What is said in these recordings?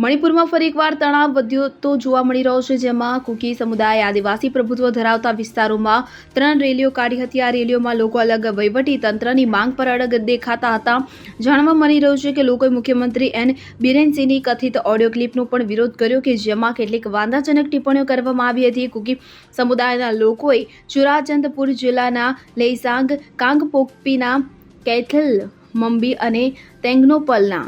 મણિપુરમાં ફરી એકવાર તણાવ વધતો જોવા મળી રહ્યો છે, જેમાં કુકી સમુદાય આદિવાસી પ્રભુત્વ ધરાવતા વિસ્તારોમાં 3 રેલીઓ કાઢી હતી. આ રેલીઓમાં લોકો અલગ વહીવટી તંત્રની માંગ પર અડગ દેખાતા હતા. જાણવા મળી રહ્યું છે કે લોકોએ મુખ્યમંત્રી એન બિરેન સિંહની કથિત ઓડિયો ક્લિપનો પણ વિરોધ કર્યો કે જેમાં કેટલીક વાંધાજનક ટિપ્પણીઓ કરવામાં આવી હતી. કુકી સમુદાયના લોકોએ ચુરાચંદપુર જિલ્લાના લેઈસાંગ, કાંગપોકપીના કૈથલ, મમ્બી અને તેંગનોપલના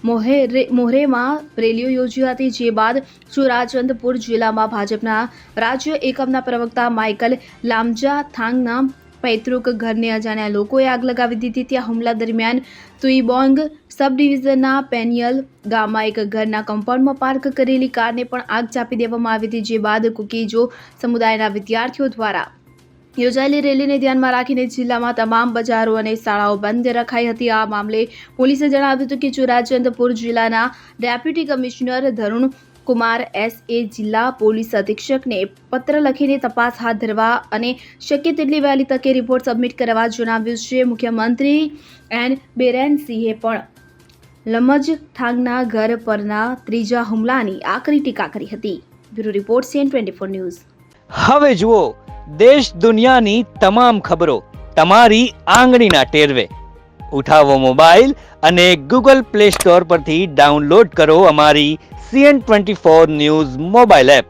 મોહરેમાં રેલીઓ યોજી હતી. જે બાદ ચુરાચંદપુર જિલ્લામાં ભાજપના રાજ્ય એકમના પ્રવક્તા માઇકલ લામજાથાંગના પૈતૃક ઘરને અજાણ્યા લોકોએ આગ લગાવી દીધી. ત્યાં હુમલા દરમિયાન તુઈબોંગ સબ ડિવિઝનના પેનિયલ ગામમાં એક ઘરના કમ્પાઉન્ડમાં પાર્ક કરેલી કારને પણ આગ ચાંપી દેવામાં આવી હતી. જે બાદ કુકીજો સમુદાયના વિદ્યાર્થીઓ દ્વારા યોજાયેલી રેલીને ધ્યાનમાં રાખીને જિલ્લામાં તમામ બજારો અને શાળાઓ બંધ રખાઈ હતી. આ મામલે પોલીસે જણાવ્યું હતું કે ચુરાચંદપુર જિલ્લાના ડેપ્યુટી કમિશનર ધરુણ કુમાર એસએ જિલ્લા પોલીસ અધિક્ષકને પત્ર લખીને તપાસ હાથ ધરવા અને શક્ય તેટલી વહેલી તકે રિપોર્ટ સબમિટ કરવા જણાવ્યું છે. મુખ્યમંત્રી એન બિરેન સિંહે પણ લમજથાંગના ઘર પરના ત્રીજા હુમલાની આકરી ટીકા કરી હતી. Bureau report CN24 news. હવે જુઓ દેશ દુનિયાની તમામ ખબરો તમારી આંગળીના ટેરવે. ઉઠાવો મોબાઈલ અને Google Play Store પરથી ડાઉનલોડ કરો અમારી CN24 ન્યૂઝ મોબાઈલ એપ.